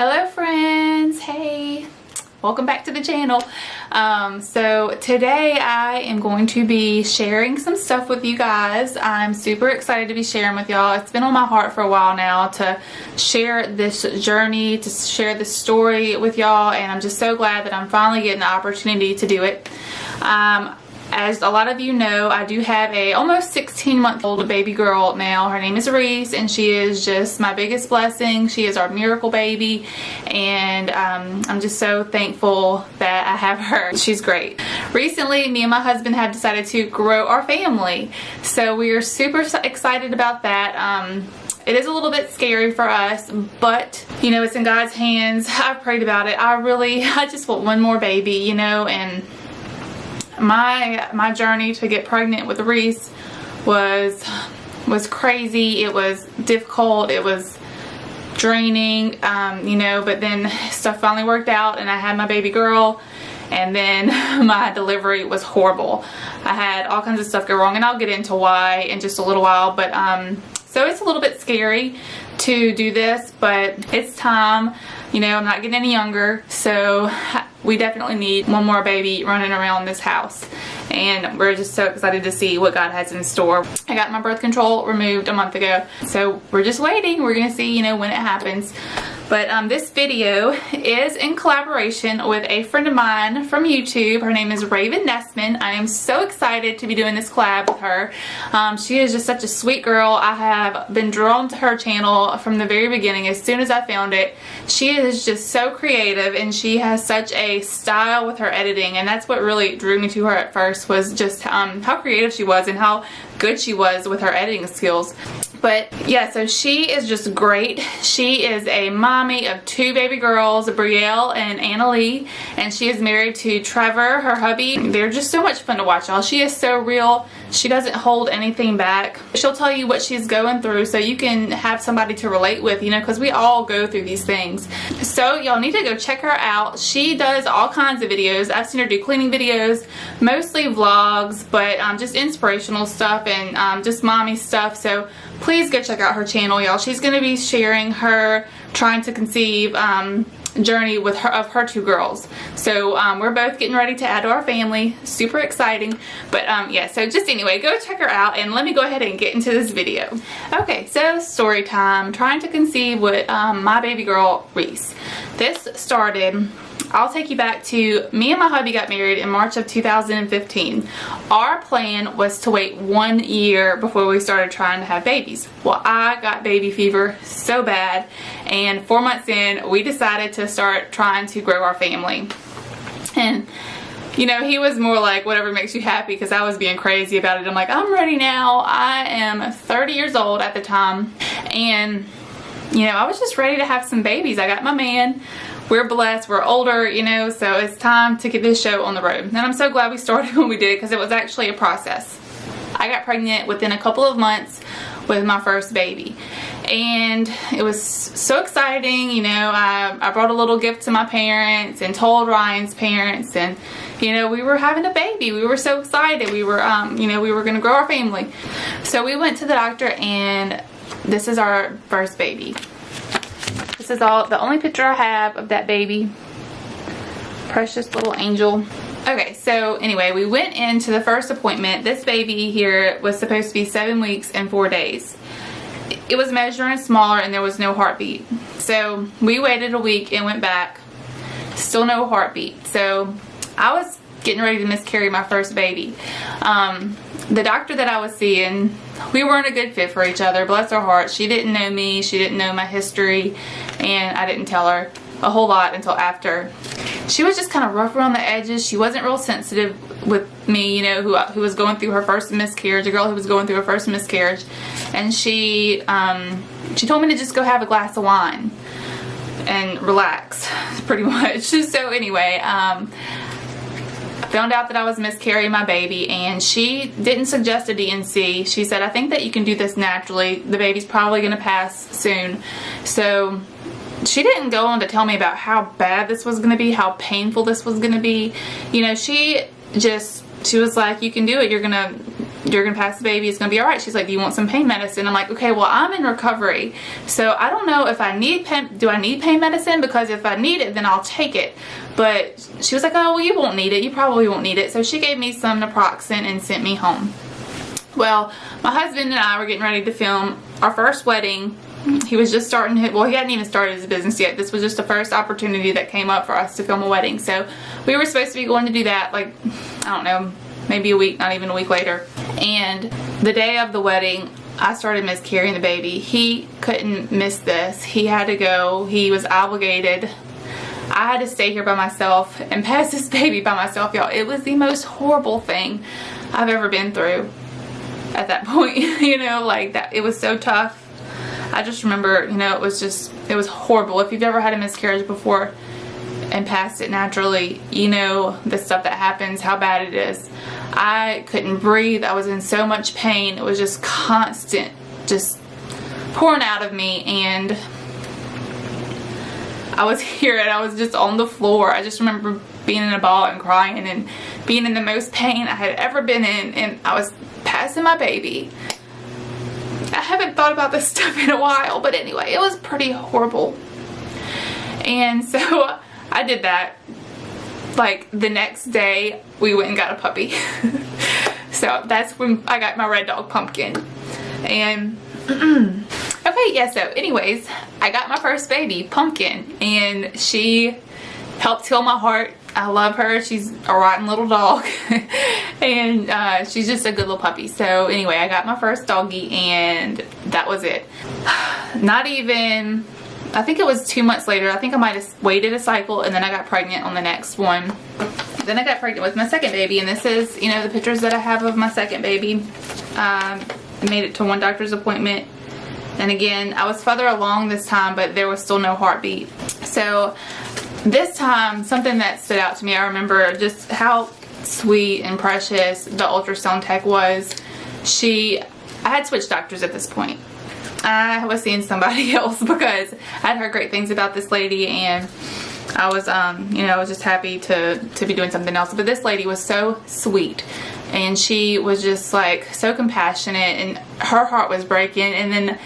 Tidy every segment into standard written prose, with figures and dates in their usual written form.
Hello friends, hey, welcome back to the channel. So today I am going to be sharing some stuff with you guys. I'm super excited to be sharing with y'all. It's been on my heart for a while now to share this journey, to share this story with y'all, and I'm just so glad that I'm finally getting the opportunity to do it. As a lot of you know, I do have a almost 16-month-old baby girl now. Her name is Reese, and she is just my biggest blessing. She is our miracle baby, and I'm just so thankful that I have her. She's great. Recently, me and my husband have decided to grow our family, so we are super excited about that. It is a little bit scary for us, but you know, it's in God's hands. I've prayed about it. I just want one more baby, you know, and my journey to get pregnant with Reese was crazy. It was difficult. It was draining, you know, but then stuff finally worked out and I had my baby girl, and then my delivery was horrible. I had all kinds of stuff go wrong, and I'll get into why in just a little while, but so it's a little bit scary to do this, but it's time. You know, I'm not getting any younger, so we definitely need one more baby running around this house, and we're just so excited to see what God has in store. I got my birth control removed a month ago, so we're just waiting. We're gonna see, you know, when it happens. But this video is in collaboration with a friend of mine from YouTube. Her name is Reyven Nestman. I am so excited to be doing this collab with her. She is just such a sweet girl. I have been drawn to her channel from the very beginning. As soon as I found it, she is just so creative, and she has such a style with her editing, and that's what really drew me to her at first, was just how creative she was and how good she was with her editing skills. But yeah, so she is just great. She is a mommy of 2 baby girls, Brielle and Annalie, and she is married to Trevor, her hubby. They're just so much fun to watch, y'all. She is so real. She doesn't hold anything back. She'll tell you what she's going through so you can have somebody to relate with, you know, because we all go through these things. So y'all need to go check her out. She does all kinds of videos. I've seen her do cleaning videos, mostly vlogs, but just inspirational stuff and just mommy stuff. So please go check out her channel, y'all. She's going to be sharing her trying to conceive journey with her 2 girls. So we're both getting ready to add to our family. Super exciting. But yeah, so just anyway, go check her out, and let me go ahead and get into this video. Okay, so story time. Trying to conceive with my baby girl Reese. This started, I'll take you back to me and my hubby got married in March of 2015. Our plan was to wait 1 year before we started trying to have babies. Well, I got baby fever so bad, and 4 months in, we decided to start trying to grow our family. And you know, he was more like, whatever makes you happy, because I was being crazy about it. I'm like, I'm ready now. I am 30 years old at the time, and you know, I was just ready to have some babies. I got my man. We're blessed, we're older, you know, so it's time to get this show on the road. And I'm so glad we started when we did, because it was actually a process. I got pregnant within a couple of months with my first baby, and it was so exciting. You know, I brought a little gift to my parents and told Ryan's parents, and you know, we were having a baby. We were so excited. We were, you know, we were going to grow our family. So we went to the doctor, and this is our first baby. This is the only picture I have of that baby. Precious little angel. Okay, so anyway, we went into the first appointment. This baby here was supposed to be 7 weeks and 4 days. It was measuring smaller, and there was no heartbeat. So we waited a week and went back. Still no heartbeat. So I was getting ready to miscarry my first baby. The doctor that I was seeing, we weren't a good fit for each other. Bless her heart. She didn't know me. She didn't know my history, and I didn't tell her a whole lot until after. She was just kind of rough around the edges. She wasn't real sensitive with me, you know, who was going through her first miscarriage, a girl who was going through her first miscarriage. And she told me to just go have a glass of wine and relax, pretty much. So anyway, found out that I was miscarrying my baby, and she didn't suggest a D&C. She said, I think that you can do this naturally. The baby's probably going to pass soon. So she didn't go on to tell me about how bad this was going to be, how painful this was going to be. You know, she was like, you can do it. You're going to you're gonna pass the baby, it's gonna be all right. She's like, do you want some pain medicine? I'm like, okay, well, I'm in recovery, so I don't know if I need do I need pain medicine? Because if I need it, then I'll take it. But she was like, oh, well, you won't need it, you probably won't need it. So she gave me some naproxen and sent me home. Well, my husband and I were getting ready to film our first wedding. He was just starting well, he hadn't even started his business yet. This was just the first opportunity that came up for us to film a wedding. So we were supposed to be going to do that, like, I don't know, maybe a week, not even a week later. And the day of the wedding, I started miscarrying the baby. He couldn't miss this. He had to go. He was obligated. I had to stay here by myself and pass this baby by myself, y'all. It was the most horrible thing I've ever been through at that point. You know, like that. It was so tough. I just remember, you know, it was horrible. If you've ever had a miscarriage before and passed it naturally, you know the stuff that happens, how bad it is. I couldn't breathe. I was in so much pain. It was just constant, just pouring out of me, and I was here and I was just on the floor. I just remember being in a ball and crying and being in the most pain I had ever been in, and I was passing my baby. I haven't thought about this stuff in a while, but anyway, it was pretty horrible. And so I did that. Like the next day, we went and got a puppy. So that's when I got my red dog Pumpkin. And okay, yeah, so anyways, I got my first baby, Pumpkin, and she helped heal my heart. I love her. She's a rotten little dog. And she's just a good little puppy. So anyway, I got my first doggy, and that was it. Not even, I think it was 2 months later. I think I might have waited a cycle, and then I got pregnant on the next one. Then I got pregnant with my second baby, and this is, you know, the pictures that I have of my second baby. I made it to one doctor's appointment, and again, I was further along this time, but there was still no heartbeat. So this time, something that stood out to me, I remember just how sweet and precious the ultrasound tech was. I had switched doctors at this point. I was seeing somebody else because I'd heard great things about this lady, and I was, you know, I was just happy to be doing something else. But this lady was so sweet, and she was just like so compassionate, and her heart was breaking. And then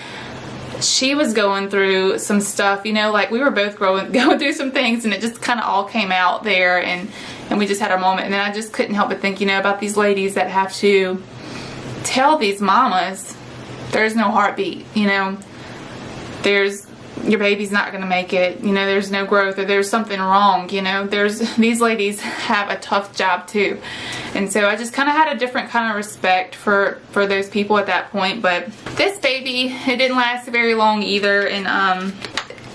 she was going through some stuff, you know, like we were both going through some things, and it just kind of all came out there, and we just had our moment. And then I just couldn't help but think, you know, about these ladies that have to tell these mamas there's no heartbeat, you know, your baby's not going to make it, you know, there's no growth, or there's something wrong, you know, these ladies have a tough job too. And so I just kind of had a different kind of respect for those people at that point. But this baby, it didn't last very long either, and I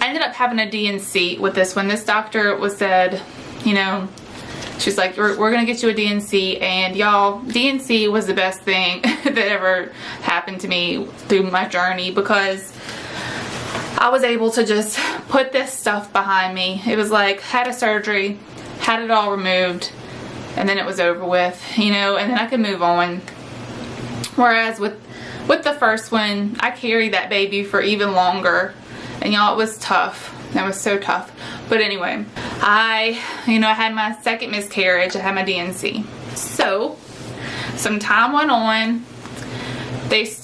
ended up having a D&C with this one. This doctor said, you know, she's like, we're going to get you a D&C, and y'all, D&C was the best thing that ever happened to me through my journey, because I was able to just put this stuff behind me. It was like, had a surgery, had it all removed, and then it was over with, you know, and then I could move on. Whereas with the first one, I carried that baby for even longer, and y'all, it was tough. That was so tough. But anyway, I had my second miscarriage. I had my D&C. So some time went on. This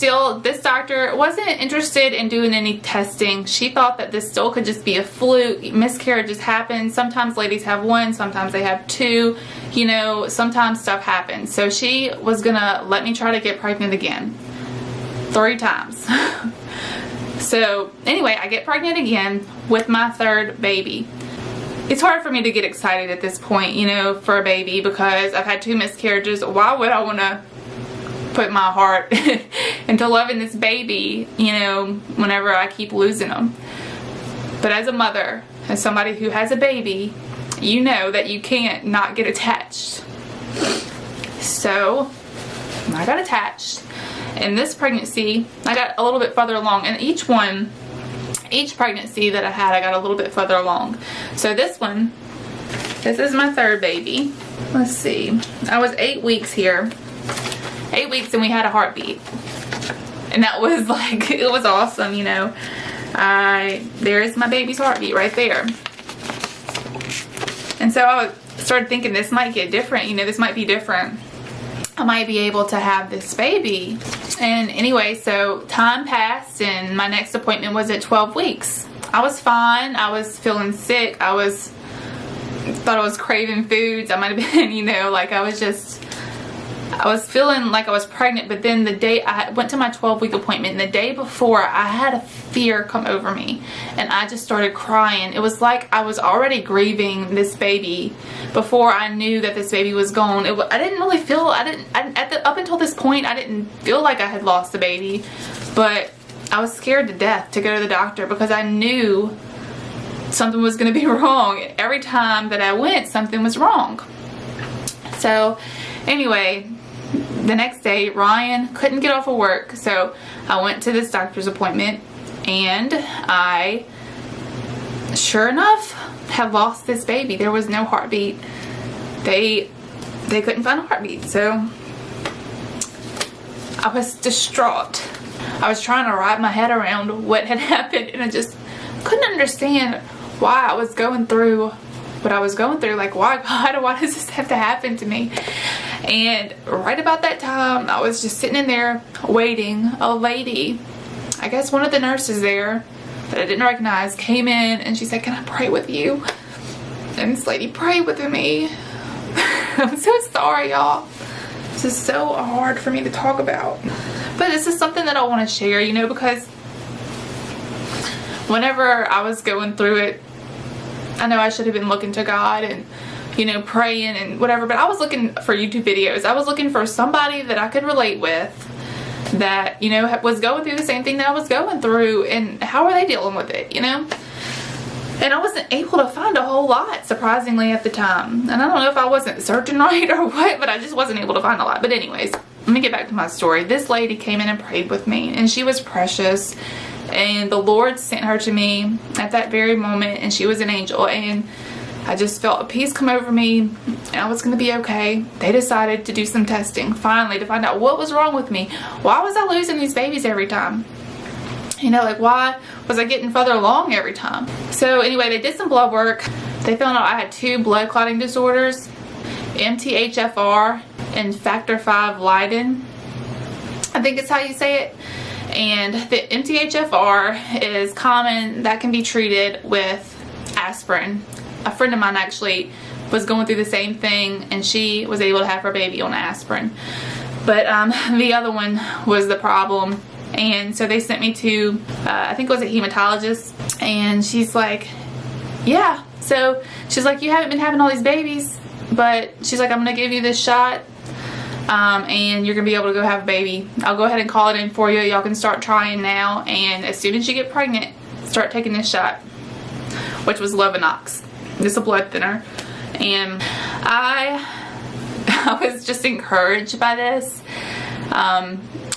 doctor wasn't interested in doing any testing. She thought that this still could just be a fluke. Miscarriages happen. Sometimes ladies have one, sometimes they have two. You know, sometimes stuff happens. So she was gonna let me try to get pregnant again. 3 times. So anyway, I get pregnant again with my third baby. It's hard for me to get excited at this point, you know, for a baby, because I've had 2 miscarriages. Why would I want to put my heart into loving this baby, you know, whenever I keep losing them? But as a mother, as somebody who has a baby, you know that you can't not get attached. So I got attached. In this pregnancy, I got a little bit further along, and each pregnancy that I had, I got a little bit further along. So this is my third baby. Let's see, I was 8 weeks here. 8 weeks, and we had a heartbeat, and that was like, it was awesome, you know. There is my baby's heartbeat right there. And so I started thinking, this might get different, you know, this might be different. I might be able to have this baby. And anyway, so time passed and my next appointment was at 12 weeks. I was fine. I was feeling sick. Thought I was craving foods. I might have been, you know, like I was feeling like I was pregnant. But then the day I went to my 12-week appointment, and the day before, I had a fear come over me and I just started crying. It was like I was already grieving this baby before I knew that this baby was gone. I didn't really feel, up until this point, I didn't feel like I had lost the baby, but I was scared to death to go to the doctor because I knew something was going to be wrong. Every time that I went, something was wrong. So anyway, the next day, Ryan couldn't get off of work, so I went to this doctor's appointment, and I, sure enough, had lost this baby. There was no heartbeat. They couldn't find a heartbeat, so I was distraught. I was trying to wrap my head around what had happened, and I just couldn't understand why I was going through what I was going through. Like, why, God, why does this have to happen to me? And right about that time, I was just sitting in there waiting. A lady, I guess one of the nurses there that I didn't recognize, came in and she said, "Can I pray with you?" And this lady prayed with me. I'm so sorry, y'all. This is so hard for me to talk about, but this is something that I want to share, you know, because whenever I was going through it, I know I should have been looking to God and, you know, praying and whatever, but I was looking for YouTube videos. I was looking for somebody that I could relate with, that, you know, was going through the same thing that I was going through, and how are they dealing with it, you know? And I wasn't able to find a whole lot, surprisingly, at the time. And I don't know if I wasn't searching right or what, but I just wasn't able to find a lot. But anyways, let me get back to my story. This lady came in and prayed with me, and she was precious. And the Lord sent her to me at that very moment, and she was an angel. And I just felt a peace come over me, and I was going to be okay. They decided to do some testing, finally, to find out what was wrong with me. Why was I losing these babies every time? You know, like, why was I getting further along every time? So anyway, they did some blood work. They found out I had 2 blood clotting disorders, MTHFR and factor V Leiden. I think it's how you say it. And the MTHFR is common. That can be treated with aspirin. A friend of mine actually was going through the same thing, and she was able to have her baby on aspirin. But the other one was the problem. And so they sent me to, I think it was a hematologist, and she's like, yeah. So she's like, you haven't been having all these babies, but she's like, I'm going to give you this shot, and you're going to be able to go have a baby. I'll go ahead and call it in for you. Y'all can start trying now, and as soon as you get pregnant, start taking this shot, which was Lovenox. It's a blood thinner. And I was just encouraged by this.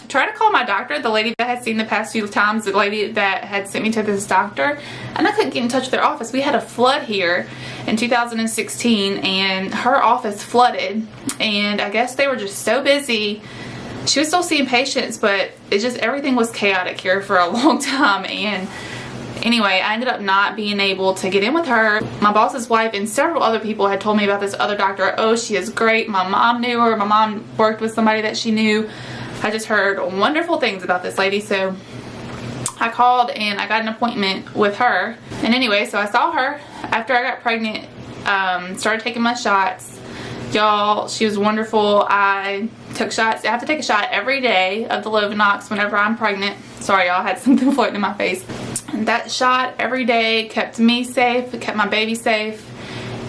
Tried to call my doctor, the lady that I had seen the past few times, the lady that had sent me to this doctor, and I couldn't get in touch with their office. We had a flood here in 2016, and her office flooded, and I guess they were just so busy. She was still seeing patients, but it just, everything was chaotic here for a long time. And anyway, I ended up not being able to get in with her. My boss's wife and several other people had told me about this other doctor. Oh, she is great. My mom knew her. My mom worked with somebody that she knew. I just heard wonderful things about this lady, so I called and I got an appointment with her. And anyway, so I saw her after I got pregnant, started taking my shots. Y'all, she was wonderful. I took shots. I have to take a shot every day of the Lovenox whenever I'm pregnant. Sorry, y'all, I had something floating in my face. And that shot every day kept me safe. It kept my baby safe.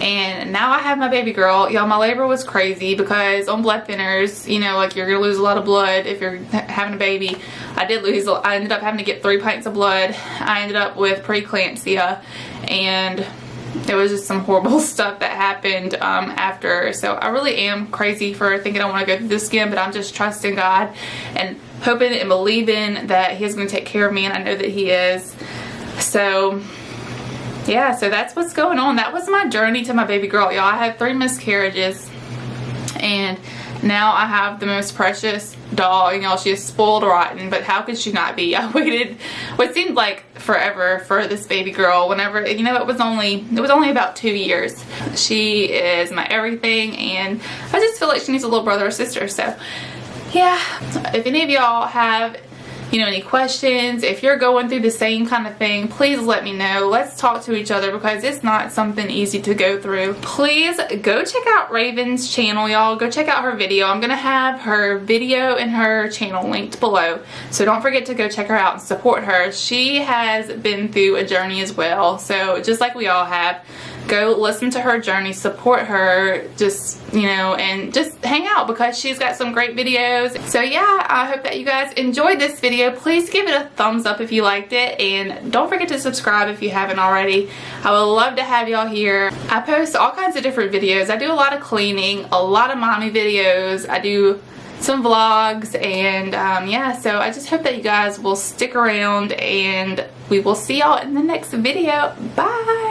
And now I have my baby girl. Y'all, my labor was crazy because on blood thinners, you know, like, you're going to lose a lot of blood if you're having a baby. I ended up having to get 3 pints of blood. I ended up with preeclampsia, and it was just some horrible stuff that happened after. So I really am crazy for thinking I want to go through this again, but I'm just trusting God and hoping and believing that He's going to take care of me, and I know that He is. So yeah, so that's what's going on. That was my journey to my baby girl, y'all. I had 3 miscarriages, and now I have the most precious doll. You know, she is spoiled rotten, but how could she not be? I waited what seemed like forever for this baby girl. Whenever, you know, it was only about 2 years. She is my everything, and I just feel like she needs a little brother or sister. So yeah, if any of y'all have, you know, any questions, if you're going through the same kind of thing, please let me know. Let's talk to each other, because it's not something easy to go through. Please go check out Reyven's channel, y'all. Go check out her video. I'm gonna have her video and her channel linked below, so don't forget to go check her out and support her. She has been through a journey as well, so just like we all have. Go listen to her journey, support her, just, you know, and just hang out, because she's got some great videos. So yeah, I hope that you guys enjoyed this video. Please give it a thumbs up if you liked it, and don't forget to subscribe if you haven't already. I would love to have y'all here. I post all kinds of different videos. I do a lot of cleaning, a lot of mommy videos. I do some vlogs, and yeah, so I just hope that you guys will stick around, and we will see y'all in the next video. Bye!